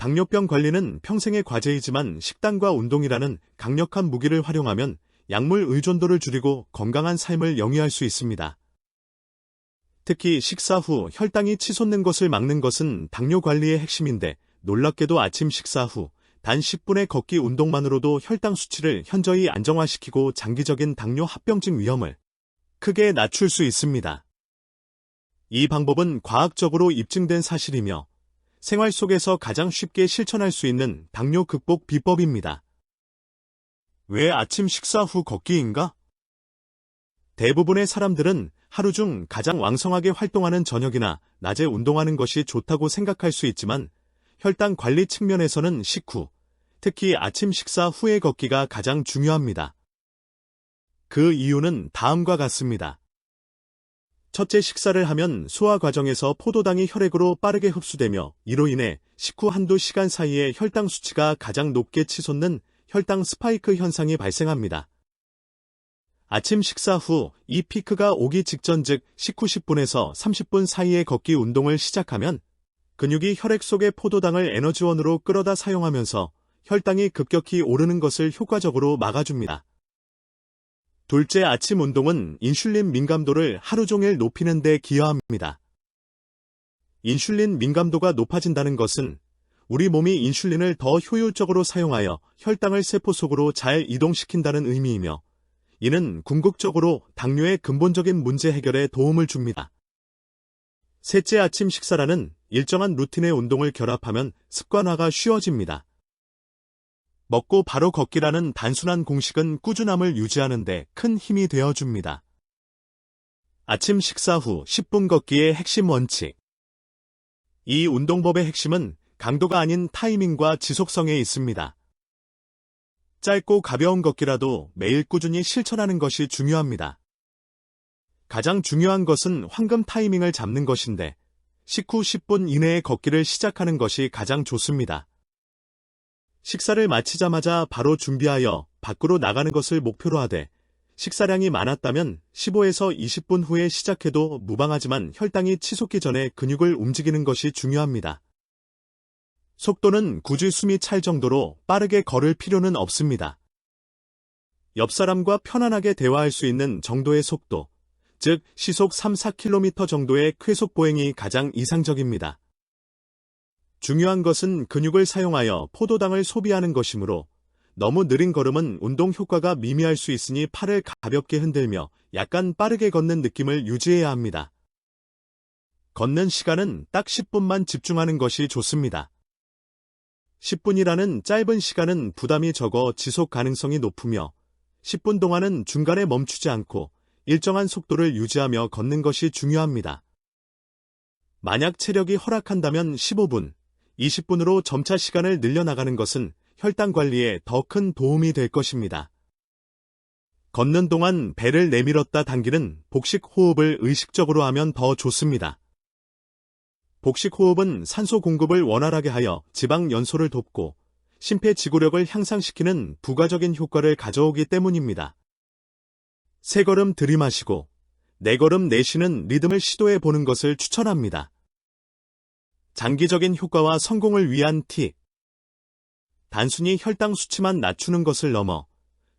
당뇨병 관리는 평생의 과제이지만 식단과 운동이라는 강력한 무기를 활용하면 약물 의존도를 줄이고 건강한 삶을 영위할 수 있습니다. 특히 식사 후 혈당이 치솟는 것을 막는 것은 당뇨 관리의 핵심인데, 놀랍게도 아침 식사 후 단 10분의 걷기 운동만으로도 혈당 수치를 현저히 안정화시키고 장기적인 당뇨 합병증 위험을 크게 낮출 수 있습니다. 이 방법은 과학적으로 입증된 사실이며 생활 속에서 가장 쉽게 실천할 수 있는 당뇨 극복 비법입니다. 왜 아침 식사 후 걷기인가? 대부분의 사람들은 하루 중 가장 왕성하게 활동하는 저녁이나 낮에 운동하는 것이 좋다고 생각할 수 있지만, 혈당 관리 측면에서는 식후, 특히 아침 식사 후의 걷기가 가장 중요합니다. 그 이유는 다음과 같습니다. 첫째, 식사를 하면 소화 과정에서 포도당이 혈액으로 빠르게 흡수되며 이로 인해 식후 한두 시간 사이에 혈당 수치가 가장 높게 치솟는 혈당 스파이크 현상이 발생합니다. 아침 식사 후 이 피크가 오기 직전, 즉 식후 10분에서 30분 사이에 걷기 운동을 시작하면 근육이 혈액 속의 포도당을 에너지원으로 끌어다 사용하면서 혈당이 급격히 오르는 것을 효과적으로 막아줍니다. 둘째, 아침 운동은 인슐린 민감도를 하루 종일 높이는 데 기여합니다. 인슐린 민감도가 높아진다는 것은 우리 몸이 인슐린을 더 효율적으로 사용하여 혈당을 세포 속으로 잘 이동시킨다는 의미이며, 이는 궁극적으로 당뇨의 근본적인 문제 해결에 도움을 줍니다. 셋째, 아침 식사라는 일정한 루틴의 운동을 결합하면 습관화가 쉬워집니다. 먹고 바로 걷기라는 단순한 공식은 꾸준함을 유지하는 데 큰 힘이 되어줍니다. 아침 식사 후 10분 걷기의 핵심 원칙. 이 운동법의 핵심은 강도가 아닌 타이밍과 지속성에 있습니다. 짧고 가벼운 걷기라도 매일 꾸준히 실천하는 것이 중요합니다. 가장 중요한 것은 황금 타이밍을 잡는 것인데, 식후 10분 이내에 걷기를 시작하는 것이 가장 좋습니다. 식사를 마치자마자 바로 준비하여 밖으로 나가는 것을 목표로 하되, 식사량이 많았다면 15에서 20분 후에 시작해도 무방하지만 혈당이 치솟기 전에 근육을 움직이는 것이 중요합니다. 속도는 굳이 숨이 찰 정도로 빠르게 걸을 필요는 없습니다. 옆 사람과 편안하게 대화할 수 있는 정도의 속도, 즉 시속 3-4km 정도의 쾌속 보행이 가장 이상적입니다. 중요한 것은 근육을 사용하여 포도당을 소비하는 것이므로, 너무 느린 걸음은 운동 효과가 미미할 수 있으니 팔을 가볍게 흔들며 약간 빠르게 걷는 느낌을 유지해야 합니다. 걷는 시간은 딱 10분만 집중하는 것이 좋습니다. 10분이라는 짧은 시간은 부담이 적어 지속 가능성이 높으며, 10분 동안은 중간에 멈추지 않고 일정한 속도를 유지하며 걷는 것이 중요합니다. 만약 체력이 허락한다면 15분, 20분으로 점차 시간을 늘려나가는 것은 혈당 관리에 더 큰 도움이 될 것입니다. 걷는 동안 배를 내밀었다 당기는 복식 호흡을 의식적으로 하면 더 좋습니다. 복식 호흡은 산소 공급을 원활하게 하여 지방 연소를 돕고 심폐지구력을 향상시키는 부가적인 효과를 가져오기 때문입니다. 3걸음 들이마시고 4걸음 내쉬는 리듬을 시도해 보는 것을 추천합니다. 장기적인 효과와 성공을 위한 팁. 단순히 혈당 수치만 낮추는 것을 넘어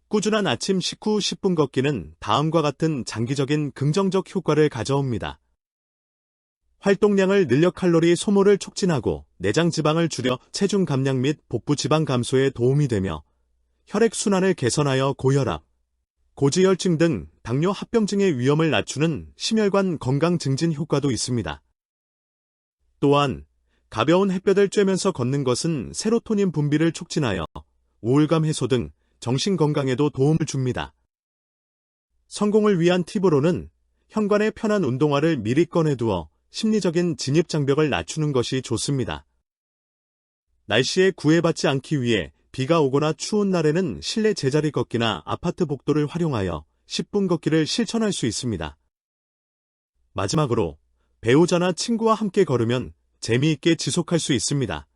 꾸준한 아침 식후 10분 걷기는 다음과 같은 장기적인 긍정적 효과를 가져옵니다. 활동량을 늘려 칼로리 소모를 촉진하고 내장 지방을 줄여 체중 감량 및 복부 지방 감소에 도움이 되며, 혈액 순환을 개선하여 고혈압, 고지혈증 등 당뇨 합병증의 위험을 낮추는 심혈관 건강 증진 효과도 있습니다. 또한 가벼운 햇볕을 쬐면서 걷는 것은 세로토닌 분비를 촉진하여 우울감 해소 등 정신 건강에도 도움을 줍니다. 성공을 위한 팁으로는 현관에 편한 운동화를 미리 꺼내두어 심리적인 진입장벽을 낮추는 것이 좋습니다. 날씨에 구애받지 않기 위해 비가 오거나 추운 날에는 실내 제자리 걷기나 아파트 복도를 활용하여 10분 걷기를 실천할 수 있습니다. 마지막으로 배우자나 친구와 함께 걸으면 재미있게 지속할 수 있습니다.